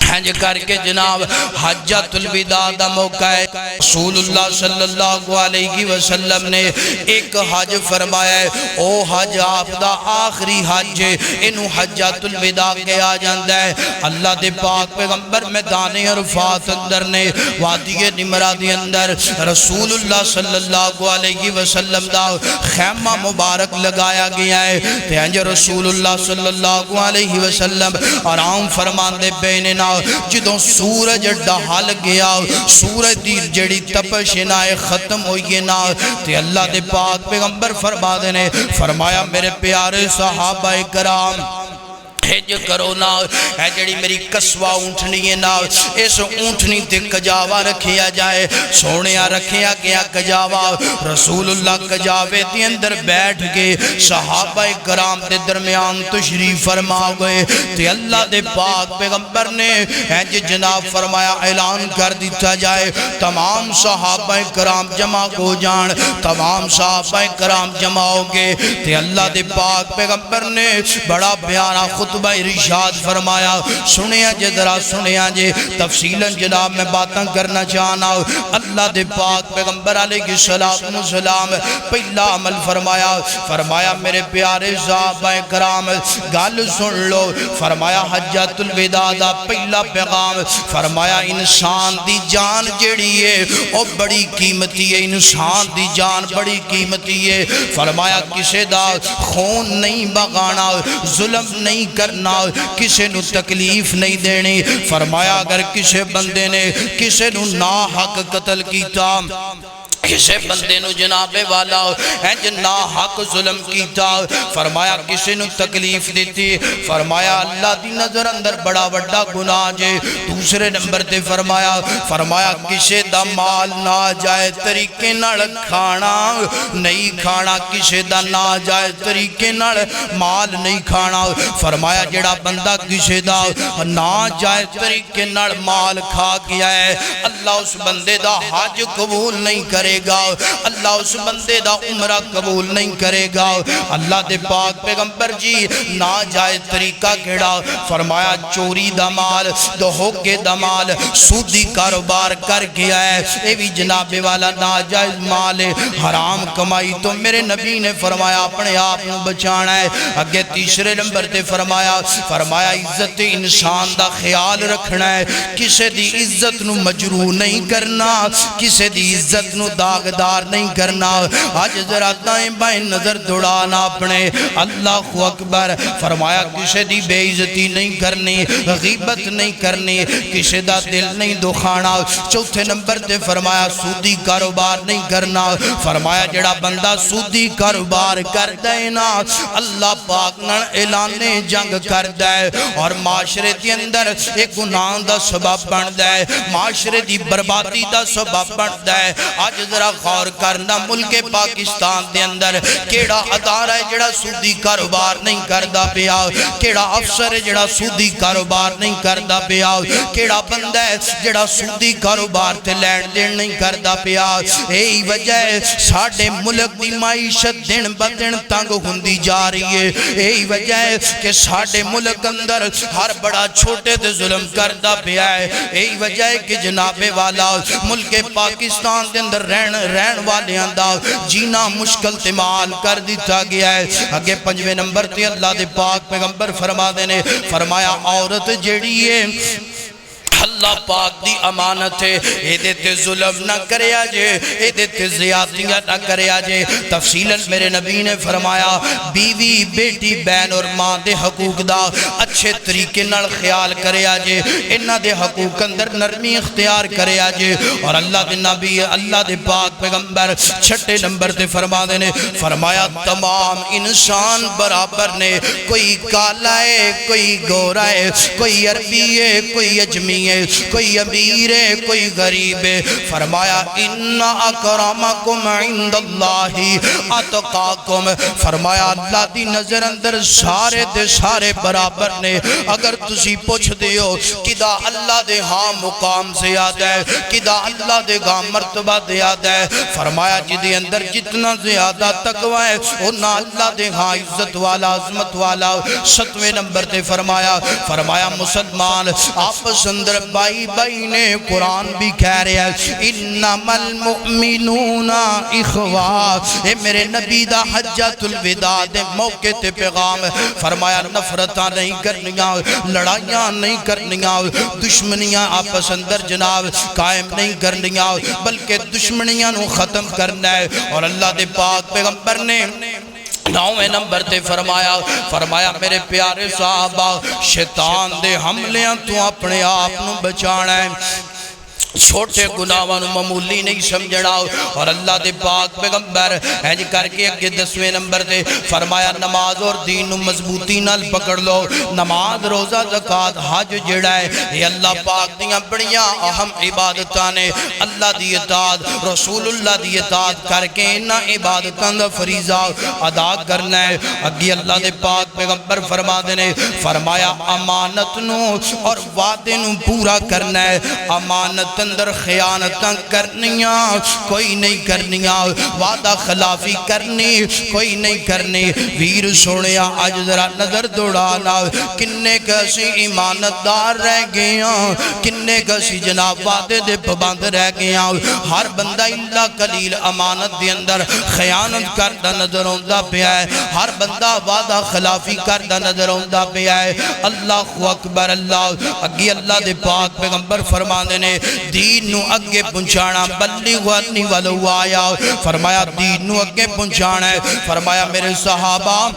حج کر کے جناب حجۃ الوداع دا موقع ہے رسول اللہ صلی اللہ علیہ وسلم نے ایک حج فرمایا ہے او حج آپ دا آخری حج انہوں حجۃ الوداع کے آ جاندہ ہے اللہ دے پاک پیغمبر میدان عرفات اندر نے وادی نمرہ دے اندر رسول اللہ صلی اللہ علیہ وسلم دا خیمہ مبارک لگایا گیا ہے تے انج رسول اللہ صلی اللہ علیہ وسلم آرام فرمان دے بیننا جدوں سورج ڈھل گیا سورج دی جڑی تپش نہ ختم ہوئی نہ تے اللہ دے پاک پیغمبر فرما دینے فرمایا میرے پیارے صحابہ کرام ہج کرو نا اے جڑی میری قصوہ اونٹنی ہے نا اس اونٹنی تے کجاوا رکھیا جائے سونیا رکھیا گیا کجاوا رسول اللہ کجاوے تے اندر بیٹھ گئے صحابہ کرام دے درمیان تشریف فرما گئے تے اللہ دے پاک پیغمبر نے جناب فرمایا اعلان کر دیتا جائے تمام صحابہ کرام جمع ہو جان تمام صحابہ کرام جمع ہو گئے تے اللہ دے پاک پیغمبر نے بڑا پیارا خطبہ ارشاد فرمایا سنیا جے ذرا سنیا جے تفصیلاً جناب میں باتاں کرنا چاہنا اللہ دے پاک پیغمبر علیہ السلام پہلا عمل فرمایا میرے پیارے صحابہ کرام گل سن لو فرمایا حجۃ الوداع دا پہلا پیغام فرمایا انسان دی جان جڑی ہے او بڑی قیمتی ہے انسان دی جان بڑی قیمتی ہے فرمایا کسے دا خون نہیں بغانا ظلم نہیں کرنا کسے نو تکلیف نہیں دینی فرمایا اگر کسے بندے نے کسے نو ناحق قتل کیتا کسے بندے نو جناب والا ناحق ظلم کیتا فرمایا کسے نو تکلیف دیتی فرمایا اللہ دی نظر اندر بڑا وڈا گناہ جے دوسرے نمبر تے فرمایا کسے دا مال ناجائز طریقے نال کھانا نہیں کھانا کسے دا ناجائز طریقے نال مال نہیں کھانا فرمایا جڑا بندہ کسے دا ناجائز طریقے نال مال کھا گیا ہے اللہ اس بندے دا حج قبول نہیں کرے گا اللہ اس بندے دا عمرہ قبول نہیں کرے گا اللہ دے پاک پیغمبر جی ناجائز طریقہ کیڑا فرمایا چوری دا مال دہوکے دا مال سودی کاروبار کر گیا ہے اے بھی جناب والا ناجائز مال حرام کمائی تو میرے نبی نے فرمایا اپنے آپ نو بچانا ہے اگے تیسرے نمبر تے فرمایا عزت انسان دا خیال رکھنا ہے کسے دی عزت نو مجروح نہیں کرنا کسے دی عزت نو داغدار نہیں کرنا آج ذرا دائیں بائیں نظر دوڑانا اپنے اللہ اکبر فرمایا کسے دی بے عزتی نہیں کرنی غیبت نہیں کرنی کسے دا دل نہیں دکھانا چوتھے نمبر تے فرمایا سودی کاروبار نہیں کرنا فرمایا جڑا بندہ سودی کاروبار کر دے نا اللہ پاک نال اعلان جنگ کر دے اور معاشرے دی اندر ایک گناہ دا سبب بن دے معاشرے دی بربادی دا سبب بن دے آج ذرا غور کرنا ملک پاکستان دے اندر کیڑا ادارہ ہے جڑا سودی کاروبار نہیں کردا پیا کیڑا افسر ہے جڑا سودی کاروبار نہیں کردا پیا کیڑا بندہ ہے جڑا سودی کاروبار تے لین دین نہیں کردا پیا یہی وجہ ہے ساڈے ملک دی معیشت دن بدن تنگ ہوندی جا رہی ہے یہی وجہ ہے کہ ساڈے ملک اندر ہر بڑا چھوٹے تے ظلم کردا پیا ہے یہی وجہ ہے کہ جناب والا ملک پاکستان دے اندر رہن والے دا جینا مشکل تمال کر دیتا گیا ہے اگے پنجویں نمبر تے اللہ دے پاک پیغمبر فرما دینے فرمایا عورت جیڑی ہے اللہ پاک دی امانت ہے اے دیتے ظلم نہ کریا جے اے دیتے زیادتیاں نہ کریا جے تفصیلاً میرے نبی نے فرمایا بیوی بیٹی بین اور ماں دے حقوق دا اچھے طریقے نال خیال کریا جے انہ دے حقوق اندر نرمی اختیار کریا جے اور اللہ دے نبی اللہ دے پاک پیغمبر چھٹے نمبر تے فرما دینے فرمایا تمام انسان برابر نے کوئی کالا ہے کوئی گورا ہے کوئی عربی ہے کوئی اجمی ہے کوئی امیر ہے کوئی غریب ہے فرمایا ان اکرمکم عند اللہ اتقاکم فرمایا اللہ دی نظر اندر سارے دے سارے برابر نے اگر تسی پوچھ دیو کدا اللہ دے ہاں مقام زیادہ ہے کدا اللہ دے ہاں مرتبہ زیادہ ہے فرمایا جدی اندر جتنا زیادہ تقوی ہے اونا اللہ دے ہاں عزت والا عظمت والا ستویں نمبر تے فرمایا مسلمان آپس اندر بائی بائی نے قرآن بھی کہہ رہے ہیں انما المؤمنون اخوات اے میرے نبی دا حجۃ الوداع دے موقع تے پیغام فرمایا نفرتاں نہیں کرنیاں لڑائیاں نہیں کرنیاں دشمنیاں آپس اندر جناب قائم نہیں کرنیاں بلکہ دشمنیاں نو ختم کرنا ہے اور اللہ دے پاک پیغمبر نے 9ویں نمبر تے فرمایا میرے پیارے صحابہ شیطان دے حملیاں تو اپنے آپ نو بچانا ہے چھوٹے گناہاں نو معمولی نہیں سمجھنا اور اللہ دے پاک پیغمبر ہے جی کر کے اگے 10ویں نمبر تے فرمایا نماز اور دین نو مضبوطی نال پکڑ لو نماز روزہ زکات حج جڑا ہے یہ اللہ پاک دیاں بڑیاں اہم عبادتاں نے اللہ دی اطاعت رسول اللہ دی اطاعت کر کے انہاں عبادتاں دا فریضہ ادا کرنا ہے اگے اللہ دے پاک پیغمبر فرما دینے فرمایا امانت نو اور وعدے نو پورا کرنا ہے امانت اندر خیانتاں کرنیاں کوئی نہیں کرنیاں وعدہ خلافی کرنی کوئی نہیں کرنی ویر سونیا آج ذرا نظر دوڑانا کنے کسی ایمانت دار رہ گیا کنے کسی جناب وعدے دے پابند رہ گیا ہر بندہ اللہ قلیل امانت دے اندر خیانت کردہ نظر آندا پیا ہے ہر بندہ وعدہ خلافی کردہ نظر آندا پیا ہے اللہ اکبر اللہ اگے اللہ دے پاک پیغمبر فرما دینے دین نو اگے پہنچانا بلغ انی ولو آیا فرمایا دین نو اگے پہنچانا ہے فرمایا میرے صحابہ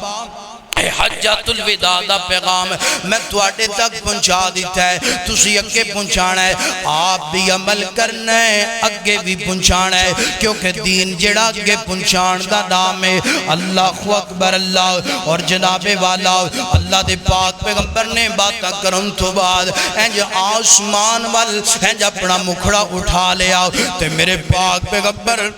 حجۃ الوداع دا پیغام میں تواڈے تک پہنچا دیتا ہے تسی اگے پہنچانا ہے آپ بھی عمل کرنا ہے اگے بھی پہنچانا ہے کیونکہ دین جڑا اگے پہنچان دا نام ہے اللہ اکبر اللہ اور جناب والا اللہ دے پاک پیغمبر نے باتاں کرن تو بعد انج آسمان وال انج اپنا مکھڑا اٹھا لیا تے میرے پاک پیغمبر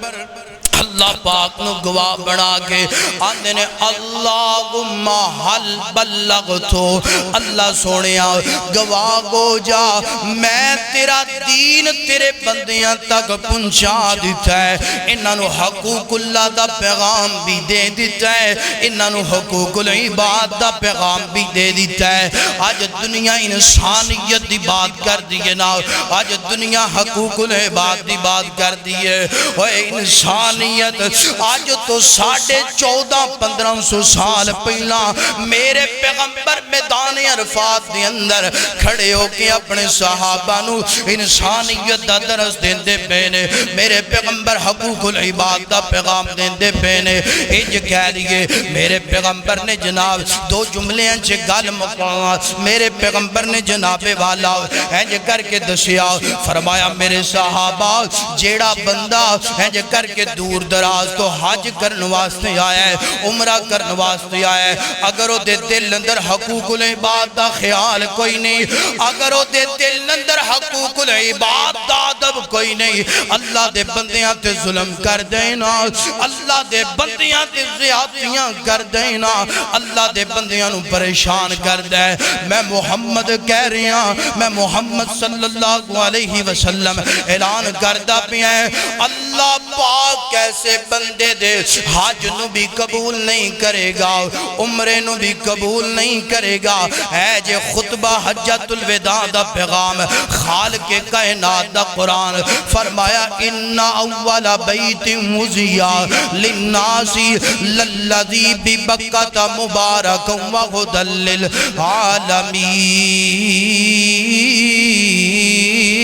اللہ پاک نو گواہ بنا کے آندے نے اللہم حل بلغتو اللہ سونیا گواہ گو جا میں تیرا دین تیرے بندیاں تک پہنچا دیتا ہے انہاں نو حقوق اللہ دا پیغام بھی دے دیتا ہے انہاں نو حقوق العباد دا پیغام بھی دے دیتا ہے آج دنیا انسانیت دی بات کر دیئے نا آج دنیا حقوق العباد دی بات کر دیئے وہ انسانی آج تو 1450-1500 سال پہلا میرے پیغمبر میدان عرفات دے اندر کھڑے ہو کے اپنے صحابہ نو انسانیت دا درس دیندے پینے میرے پیغمبر حقوق العباد دا پیغام دیندے پینے انج کہہ دیئے میرے پیغمبر نے جناب دو جملے انچے گال مقام میرے پیغمبر نے جناب والا انج کر کے دسیا فرمایا میرے صحابہ جیڑا بندہ انج کر کے دور دراز تو حج کرن واسطے آیا ہے عمرہ کرن واسطے آیا ہے اگر وہ دے دل اندر حقوق العباد دا خیال کوئی نہیں اگر وہ دے دل اندر حقوق العباد دا ادب کوئی نہیں اللہ دے بندیاں تے ظلم کر دینا اللہ دے بندیاں تے زیادتیاں کر دینا اللہ دے بندیاں نو پریشان کر دے میں محمد کہہ رہا میں محمد صلی اللہ علیہ وسلم اعلان کردہ پہ ہیں اللہ پاک کیسے بندے دے حج نو بھی قبول نہیں کرے گا عمرے نو بھی قبول نہیں کرے گا ہے جے خطبہ حجۃ الوداع دا پیغام خالق کائنات دا قرآن فرمایا ان اول بیت وضع للناس للذی ببکۃ مبارک وہدی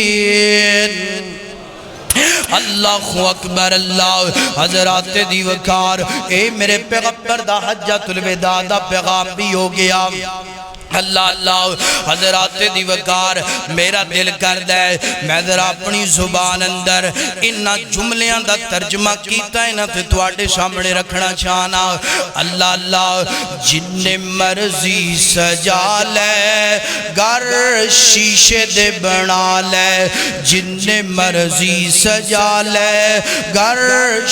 للعالمین اللہ اکبر اللہ حضرات دیوکار اے میرے پیغمبر دا حجۃ الوداع دا پیغام بھی ہو گیا اللہ اللہ حضرات دیوکار میرا دل کر دے میں ذرا اپنی زبان اندر انہا جملیاں دا ترجمہ کیتا ہے نا تو آٹے سامنے رکھنا چاہنا اللہ اللہ جن مرضی سجا لے گر شیشے دے بنا لے جن مرضی سجا لے گر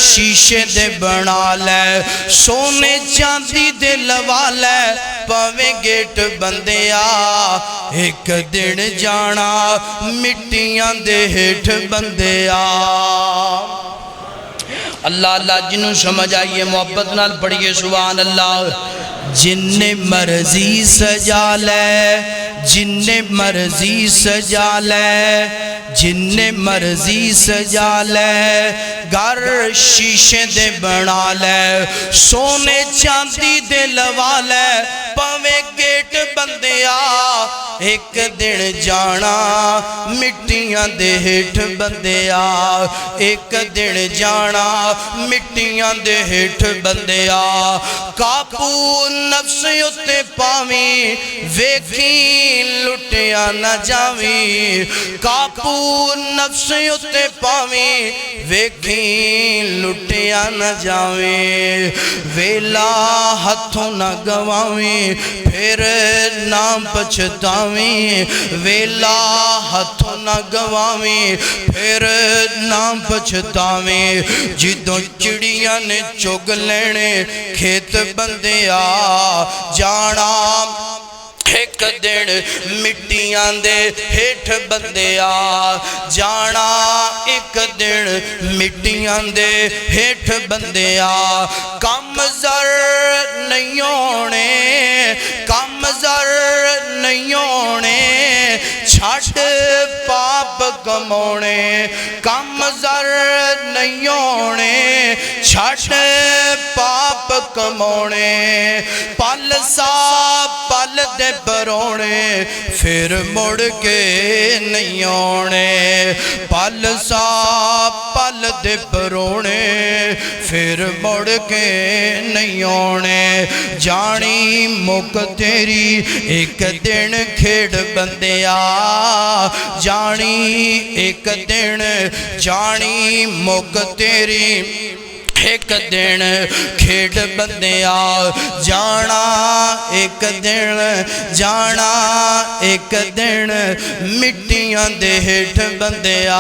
شیشے دے بنا لے سونے چاندی دے لوا لے پاویں گیٹ بندیا ایک دن جانا مٹیاں دے ہیٹھ بندیا اللہ اللہ جنہوں سمجھ آئیے محبت نال پڑھئے سبحان اللہ جن مرضی سجا لے جن مرضی سجا لے جن مرضی سجا لے گھر شیشے دے بنا لے سونے چاندی دے لوا لے پاویں گیٹ بندیا ایک دن جانا مٹیاں دے ہیٹھ بندیا ایک دن جانا مٹیاں دے ہیٹھ بندیا قابو نفس اتے پاویں ویکھی لٹیا نہ جاویں قابو نفس اتے پاویں ویکھی لٹیا نہ جاویں ویلا ہتھوں نہ گواویں پھر نہ پچھتاویں ویلا ہتھوں نہ گواویں پھر نہ پچھتاویں جدوں چڑیاں نے چگ لینے کھیت بندیا جانا ایک دن مٹیاں دے ہیٹھ بندیا جانا ایک دن مٹیاں دے ہیٹھ بندیا کم زر نہیں ہونے کم زر نہیں ہونے چھٹ پاپ کمونے کم زر نہیں ہونے چھٹ پاپ کمونے پل سا پل دے برونے پھر مڑ کے نہیں آنے پل سا پل دے برونے پھر مڑ کے نہیں آنے جانی مک تیری ایک دن کھیڑ بندیا جانی ایک دن جانی مک تیری ایک دن کھیڑ بندیا جانا ایک دن جانا ایک دن مٹیاں دے ہیٹھ بندیا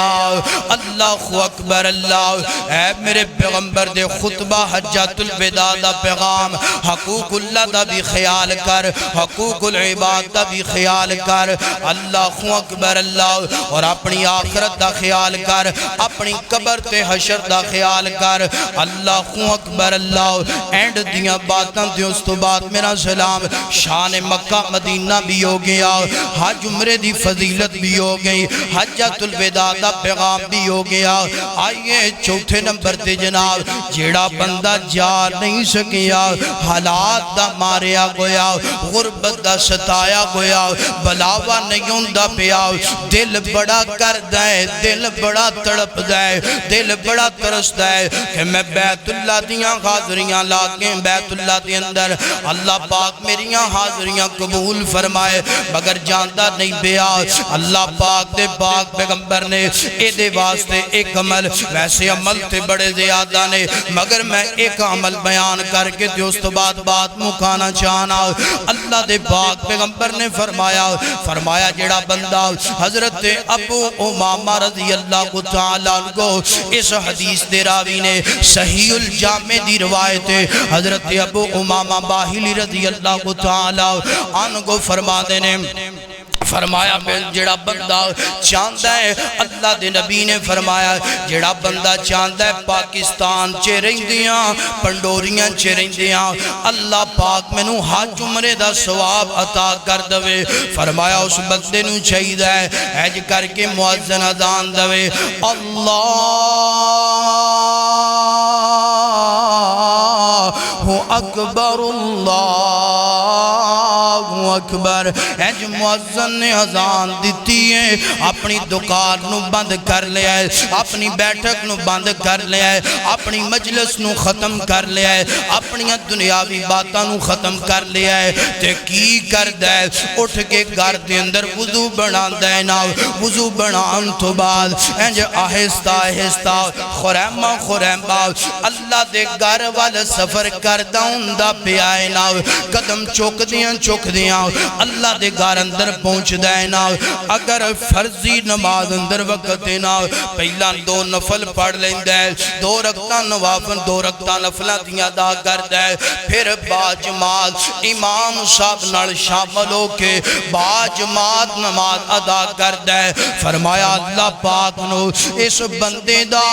اللہ اکبر اللہ اے میرے پیغمبر دے خطبہ حجۃ الوداع دا پیغام حقوق اللہ دا بھی خیال کر حقوق العباد دا بھی خیال کر اللہ اکبر اللہ اور اپنی آخرت دا خیال کر اپنی قبر تے حشر دا خیال کر اللہ اکبر اللہ اینڈ دیاں باتاں دے اس تو بعد میرا سلام شان مکہ مدینہ بھی ہو گیا حج عمرے دی فضیلت بھی ہو گئی حجۃ الوداع دا پیغام بھی ہو گیا آئیے چوتھے نمبر تے جناب جیڑا بندہ جا نہیں سکیا حالات دا ماریا گویا غربت دا ستایا گویا بلاوا نہیں ہوندہ پیا دل بڑا کر دائے دل بڑا تڑپ دائے دل بڑا ترس دائے کہ میں بیت اللہ دیاں حاضریاں لاکیں بیت اللہ دے اندر اللہ پاک میریاں حاضریاں قبول فرمائے مگر جاندہ نہیں بیا اللہ پاک دے پاک پیغمبر نے اے دے واسطے ایک عمل ویسے عمل تے بڑے زیادہ نے مگر میں ایک عمل بیان کر کے تے اس تو بات مکانا چاہنا اللہ دے پاک پیغمبر نے فرمایا جڑا بندہ حضرت ابو امامہ رضی اللہ تعالیٰ عنہ اس حدیث دے راوی نے صحیح الجامع دی روایت حضرت ابو امامہ باہلی رضی اللہ تعالیٰ عنہ فرما دینے فرمایا جڑا بندہ چاندہ ہے اللہ دے نبی نے فرمایا جڑا بندہ چاندہ ہے پاکستان چے رہندیاں پنڈوریاں چے رہندیاں اللہ پاک میں نو حج عمرے دا ثواب عطا کر دوے فرمایا اس بندے نو چاہید ہے حج کر کے مؤذن اذان دوے اللہ اکبر اللہ اکبر حج مؤذن نے اذان دیتی ہے اپنی دکان نو بند کر لیا ہے اپنی بیٹھک نو بند کر لیا ہے اپنی مجلس نو ختم کر لیا ہے اپنی دنیاوی باتاں نو ختم کر لیا ہے تے کی کر دے اٹھ کے گھر دے اندر وضو بنا دے نا وضو بنان تو بعد انج آہستہ آہستہ خریمہ اللہ دے گھر والا سفر کردہ اندہ پہ آئے نا قدم چوک دیاں اللہ دے گھر اندر پہنچ دے نا اگر فرضی نماز اندر وقت نا پہلا 2 نفل پڑھ لیں دے 2 رکعتاں نوافل 2 رکعتاں نفلاں دیاں ادا کر دے پھر باجماعت امام صاحب نال شامل ہو کے باجماعت نماز ادا کر دے فرمایا اللہ پاک نو اس بندے دا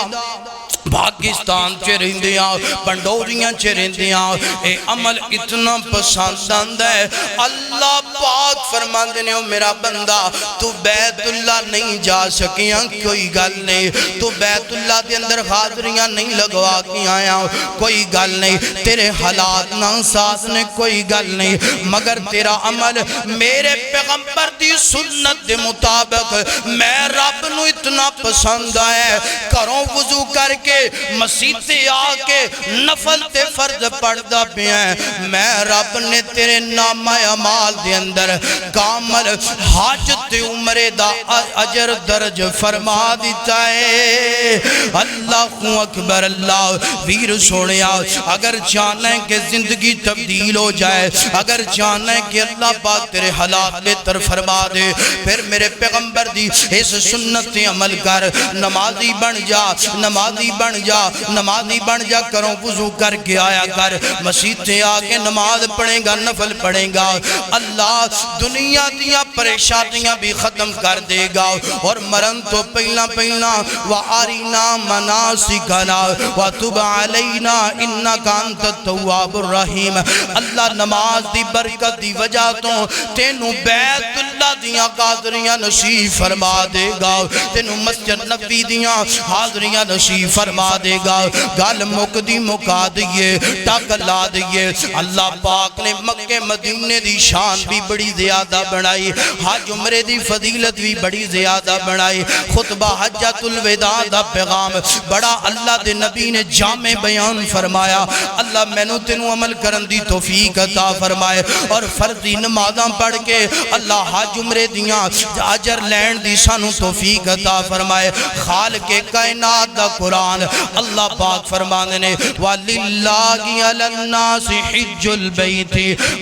پاکستان چے رہندیاں پنڈوریاں چے رہندیاں اے عمل اتنا پسند آندہ ہے اللہ پاک فرماندے نے میرا بندہ تو بیت اللہ نہیں جا سکیاں کوئی گل نہیں تو بیت اللہ دے اندر حاضریاں نہیں لگوا کی آیا کوئی گل نہیں تیرے حالات نہ ساز نے کوئی گل نہیں مگر تیرا عمل میرے پیغمبر دی سنت دے مطابق میں رب نو اتنا پسند آیا کروں وضو کر کے مسیح آکے نفل تے فرض پڑھدا پیا ہے میں رب نے تیرے نامہ اعمال دے اندر کامل حج تے عمرے دا اجر درج فرما دیتا ہے اللہ اکبر اللہ ویر سونیا اگر چاہنا ہے کہ زندگی تبدیل ہو جائے اگر چاہنا ہے کہ اللہ پاک تیرے حالات بہتر فرما دے پھر میرے پیغمبر دی اس سنت عمل کر نمازی بن جا نمازی بن جا نمازی بن جا کروں وضو کر کے آیا کر مسجد سے آکے نماز پڑھیں گا نفل پڑھیں گا اللہ دنیا دیا پریشانیاں بھی ختم کر دے گا اور مرن تو پہلا پہلا وَآرِنَا مَنَاسِكَنَا وَتُبْ عَلَيْنَا إِنَّكَ أَنْتَ التَّوَّابُ الرَّحِيمُ اللہ نماز دی برکت دی وجہ تو تینوں بیت اللہ دیا قادریاں نصیب فرما دے گا تینوں مسجد نبی دیا حاضریاں نصیب فرما دے گا گل مقدی مکا دیئے ٹک لا دیئے اللہ پاک نے مکہ مدینے دی شان بھی بڑی زیادہ بنائی حج عمرے دی فضیلت بھی بڑی زیادہ بنائی خطبہ حجت الوداع دا پیغام بڑا اللہ دے نبی نے جامع بیان فرمایا اللہ میں نو تینوں عمل کرن دی توفیق عطا فرمائے اور فرضی نمازاں پڑھ کے اللہ حج عمرے دیاں اجر لین دی سانو توفیق عطا فرمائے خالق کائنات دا قرآن اللہ پاک فرمانے نے وَلِلَّهِ عَلَى النَّاسِ حِجُّ الْبَيْتِ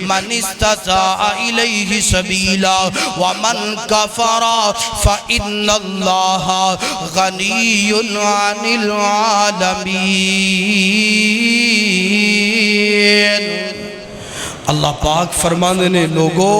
مَنِ اسْتَطَاعَ إِلَيْهِ سَبِيلًا وَمَنْ كَفَرَ فَإِنَّ اللَّهَ غَنِيٌّ عَنِ الْعَالَمِينَ اللہ پاک فرمانے نے لوگوں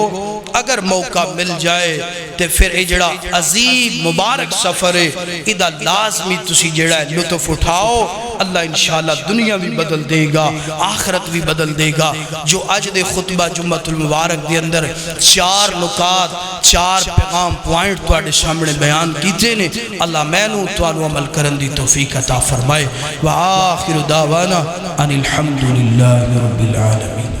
اگر موقع مل جائے تے پھر اجڑا عظیم مبارک سفر ہے ادھا لازمی تسی جڑا ہے لطف اٹھاؤ اللہ انشاءاللہ دنیا بھی بدل دے گا آخرت بھی بدل دے گا جو آج دے خطبہ جمعۃ المبارک دے اندر 4 نکات 4 پیغام پوائنٹ توڑے سامنے بیان کیتے نے اللہ میں نو توانو عمل کرن دی توفیق عطا فرمائے وآخر دعوانا ان الحمدللہ رب العالمین